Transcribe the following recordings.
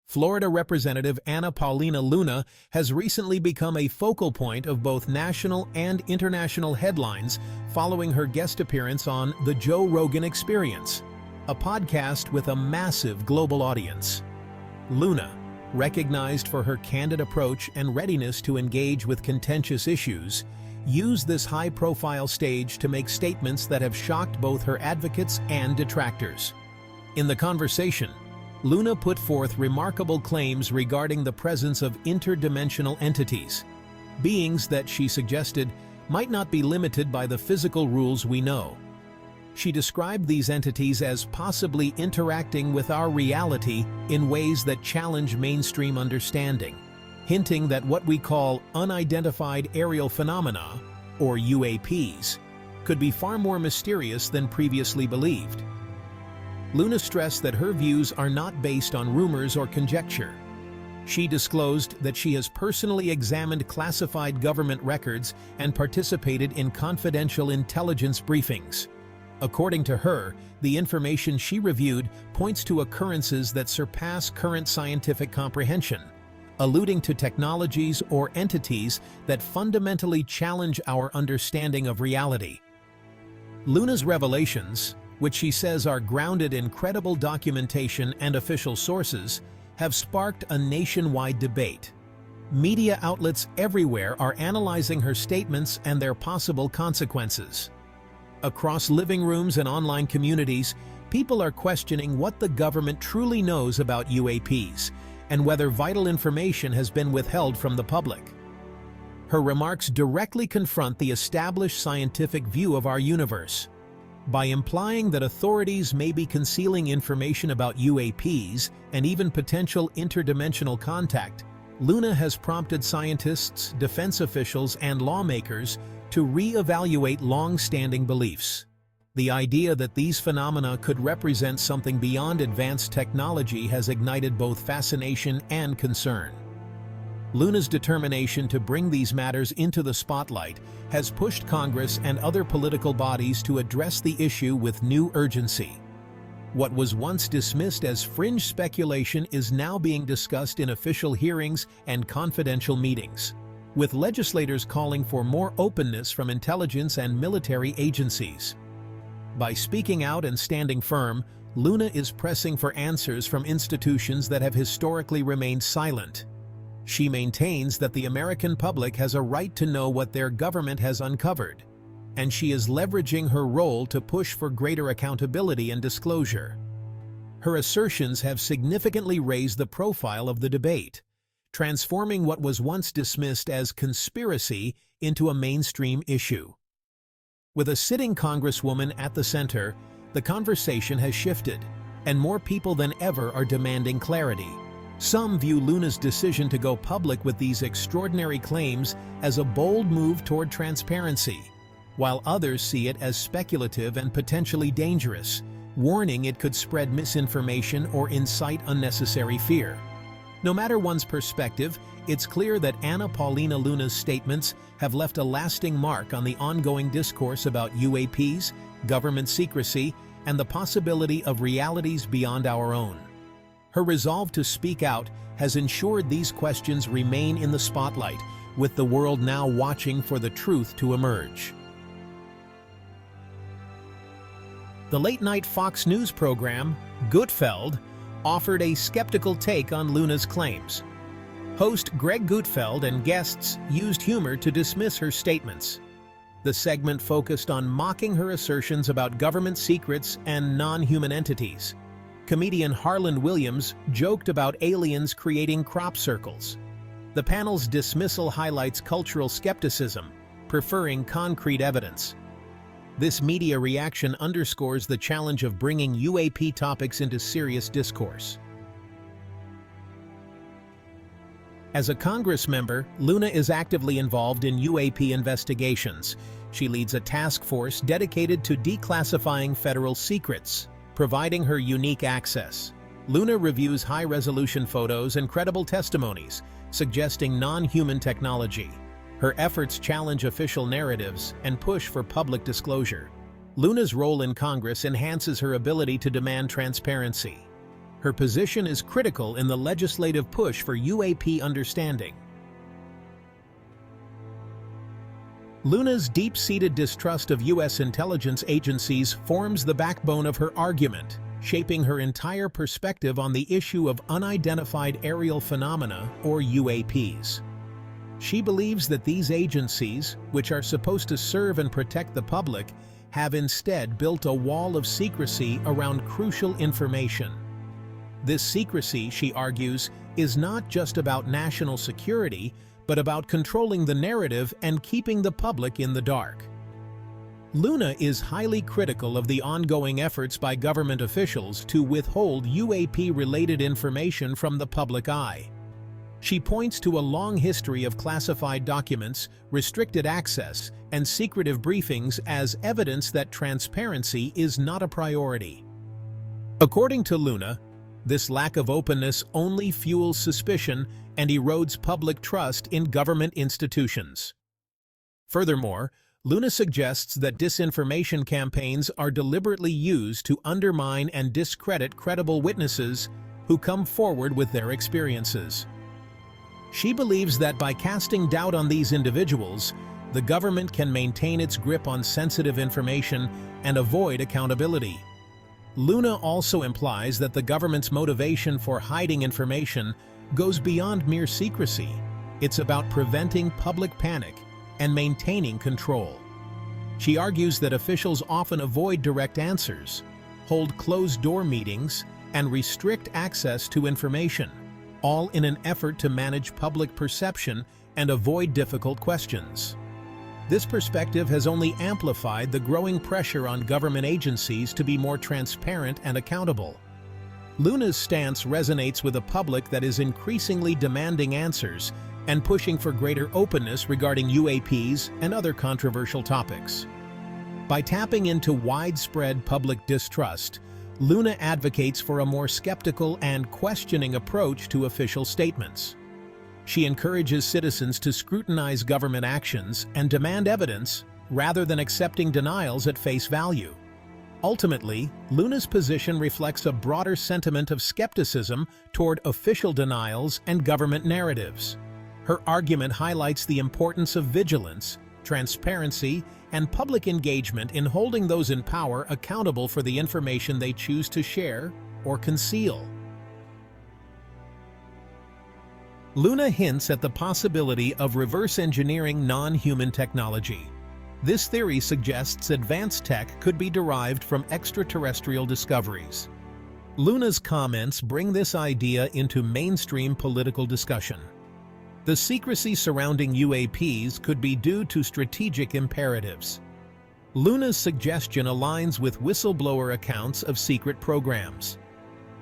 Florida Representative Anna Paulina Luna has recently become a focal point of both national and international headlines following her guest appearance on The Joe Rogan Experience, a podcast with a massive global audience. Luna, recognized for her candid approach and readiness to engage with contentious issues, used this high-profile stage to make statements that have shocked both her advocates and detractors. In the conversation, Luna put forth remarkable claims regarding the presence of interdimensional entities, beings that she suggested might not be limited by the physical rules we know. She described these entities as possibly interacting with our reality in ways that challenge mainstream understanding, hinting that what we call unidentified aerial phenomena, or UAPs, could be far more mysterious than previously believed. Luna stressed that her views are not based on rumors or conjecture. She disclosed that she has personally examined classified government records and participated in confidential intelligence briefings. According to her, the information she reviewed points to occurrences that surpass current scientific comprehension, alluding to technologies or entities that fundamentally challenge our understanding of reality. Luna's revelations, which she says are grounded in credible documentation and official sources, have sparked a nationwide debate. Media outlets everywhere are analyzing her statements and their possible consequences. Across living rooms and online communities, people are questioning what the government truly knows about UAPs and whether vital information has been withheld from the public. Her remarks directly confront the established scientific view of our universe. By implying that authorities may be concealing information about UAPs and even potential interdimensional contact, Luna has prompted scientists, defense officials, and lawmakers to re-evaluate long-standing beliefs. The idea that these phenomena could represent something beyond advanced technology has ignited both fascination and concern. Luna's determination to bring these matters into the spotlight has pushed Congress and other political bodies to address the issue with new urgency. What was once dismissed as fringe speculation is now being discussed in official hearings and confidential meetings, with legislators calling for more openness from intelligence and military agencies. By speaking out and standing firm, Luna is pressing for answers from institutions that have historically remained silent. She maintains that the American public has a right to know what their government has uncovered, and she is leveraging her role to push for greater accountability and disclosure. Her assertions have significantly raised the profile of the debate, transforming what was once dismissed as conspiracy into a mainstream issue. With a sitting Congresswoman at the center, the conversation has shifted, and more people than ever are demanding clarity. Some view Luna's decision to go public with these extraordinary claims as a bold move toward transparency, while others see it as speculative and potentially dangerous, warning it could spread misinformation or incite unnecessary fear. No matter one's perspective, it's clear that Anna Paulina Luna's statements have left a lasting mark on the ongoing discourse about UAPs, government secrecy, and the possibility of realities beyond our own. Her resolve to speak out has ensured these questions remain in the spotlight, with the world now watching for the truth to emerge. The late-night Fox News program, Gutfeld, offered a skeptical take on Luna's claims. Host Greg Gutfeld and guests used humor to dismiss her statements. The segment focused on mocking her assertions about government secrets and non-human entities. Comedian Harland Williams joked about aliens creating crop circles. The panel's dismissal highlights cultural skepticism, preferring concrete evidence. This media reaction underscores the challenge of bringing UAP topics into serious discourse. As a Congress member, Luna is actively involved in UAP investigations. She leads a task force dedicated to declassifying federal secrets, providing her unique access. Luna reviews high-resolution photos and credible testimonies, suggesting non-human technology. Her efforts challenge official narratives and push for public disclosure. Luna's role in Congress enhances her ability to demand transparency. Her position is critical in the legislative push for UAP understanding. Luna's deep-seated distrust of U.S. intelligence agencies forms the backbone of her argument, shaping her entire perspective on the issue of unidentified aerial phenomena, or UAPs. She believes that these agencies, which are supposed to serve and protect the public, have instead built a wall of secrecy around crucial information. This secrecy, she argues, is not just about national security, but about controlling the narrative and keeping the public in the dark. Luna is highly critical of the ongoing efforts by government officials to withhold UAP-related information from the public eye. She points to a long history of classified documents, restricted access, and secretive briefings as evidence that transparency is not a priority. According to Luna, this lack of openness only fuels suspicion and erodes public trust in government institutions. Furthermore, Luna suggests that disinformation campaigns are deliberately used to undermine and discredit credible witnesses who come forward with their experiences. She believes that by casting doubt on these individuals, the government can maintain its grip on sensitive information and avoid accountability. Luna also implies that the government's motivation for hiding information goes beyond mere secrecy. It's about preventing public panic and maintaining control. She argues that officials often avoid direct answers, hold closed-door meetings, and restrict access to information, all in an effort to manage public perception and avoid difficult questions. This perspective has only amplified the growing pressure on government agencies to be more transparent and accountable. Luna's stance resonates with a public that is increasingly demanding answers and pushing for greater openness regarding UAPs and other controversial topics. By tapping into widespread public distrust, Luna advocates for a more skeptical and questioning approach to official statements. She encourages citizens to scrutinize government actions and demand evidence rather than accepting denials at face value. Ultimately, Luna's position reflects a broader sentiment of skepticism toward official denials and government narratives. Her argument highlights the importance of vigilance, transparency, and public engagement in holding those in power accountable for the information they choose to share or conceal. Luna hints at the possibility of reverse engineering non-human technology. This theory suggests advanced tech could be derived from extraterrestrial discoveries. Luna's comments bring this idea into mainstream political discussion. The secrecy surrounding UAPs could be due to strategic imperatives. Luna's suggestion aligns with whistleblower accounts of secret programs.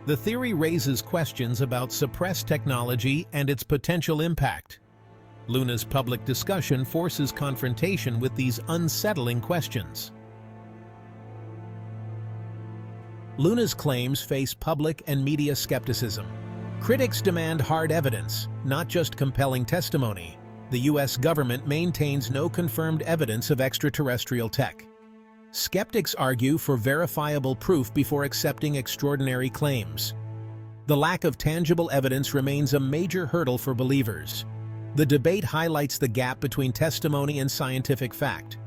The theory raises questions about suppressed technology and its potential impact. Luna's public discussion forces confrontation with these unsettling questions. Luna's claims face public and media skepticism. Critics demand hard evidence, not just compelling testimony. The U.S. government maintains no confirmed evidence of extraterrestrial tech. Skeptics argue for verifiable proof before accepting extraordinary claims. The lack of tangible evidence remains a major hurdle for believers. The debate highlights the gap between testimony and scientific fact.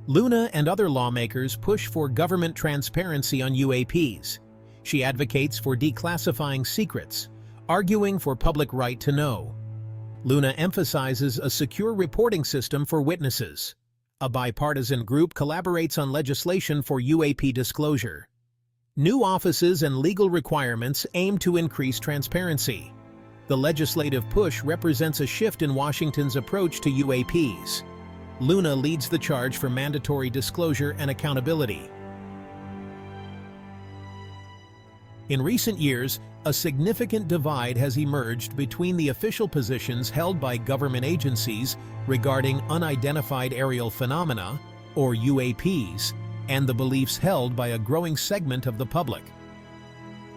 Luna and other lawmakers push for government transparency on UAPs. She advocates for declassifying secrets, arguing for public right to know. Luna emphasizes a secure reporting system for witnesses. A bipartisan group collaborates on legislation for UAP disclosure. New offices and legal requirements aim to increase transparency. The legislative push represents a shift in Washington's approach to UAPs. Luna leads the charge for mandatory disclosure and accountability. In recent years, a significant divide has emerged between the official positions held by government agencies regarding unidentified aerial phenomena, or UAPs, and the beliefs held by a growing segment of the public.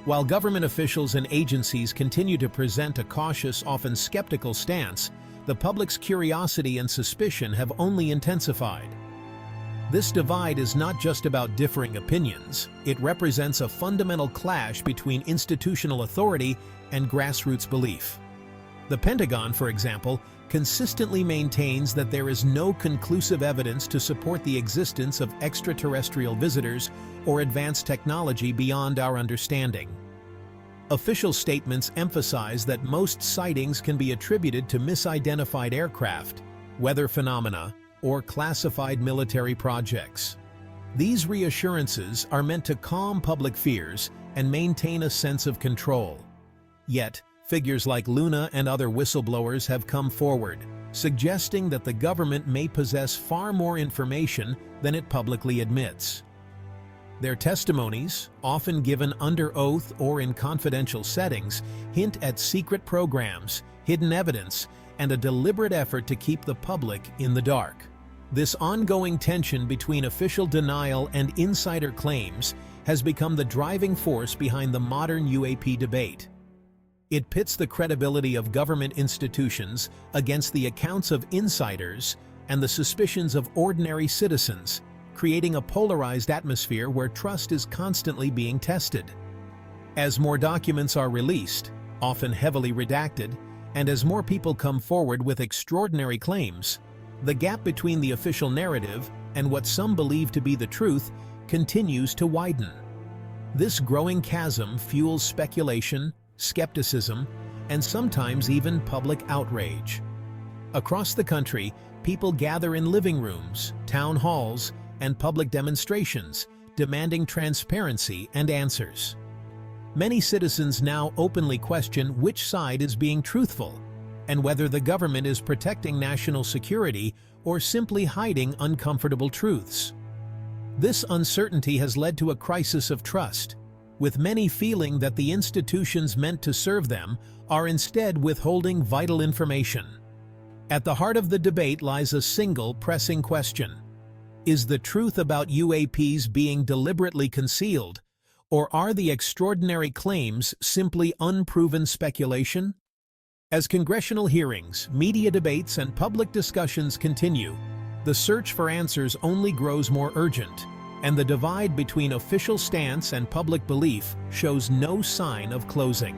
While government officials and agencies continue to present a cautious, often skeptical stance, the public's curiosity and suspicion have only intensified. This divide is not just about differing opinions. It represents a fundamental clash between institutional authority and grassroots belief. The Pentagon, for example, consistently maintains that there is no conclusive evidence to support the existence of extraterrestrial visitors or advanced technology beyond our understanding. Official statements emphasize that most sightings can be attributed to misidentified aircraft, weather phenomena, or classified military projects. These reassurances are meant to calm public fears and maintain a sense of control. Yet, figures like Luna and other whistleblowers have come forward, suggesting that the government may possess far more information than it publicly admits. Their testimonies, often given under oath or in confidential settings, hint at secret programs, hidden evidence, and a deliberate effort to keep the public in the dark. This ongoing tension between official denial and insider claims has become the driving force behind the modern UAP debate. It pits the credibility of government institutions against the accounts of insiders and the suspicions of ordinary citizens, creating a polarized atmosphere where trust is constantly being tested. As more documents are released, often heavily redacted, and as more people come forward with extraordinary claims, the gap between the official narrative and what some believe to be the truth continues to widen. This growing chasm fuels speculation, skepticism, and sometimes even public outrage. Across the country, people gather in living rooms, town halls, and public demonstrations, demanding transparency and answers. Many citizens now openly question which side is being truthful, and whether the government is protecting national security or simply hiding uncomfortable truths. This uncertainty has led to a crisis of trust, with many feeling that the institutions meant to serve them are instead withholding vital information. At the heart of the debate lies a single pressing question: is the truth about UAPs being deliberately concealed, or are the extraordinary claims simply unproven speculation? As congressional hearings, media debates, and public discussions continue, the search for answers only grows more urgent, and the divide between official stance and public belief shows no sign of closing.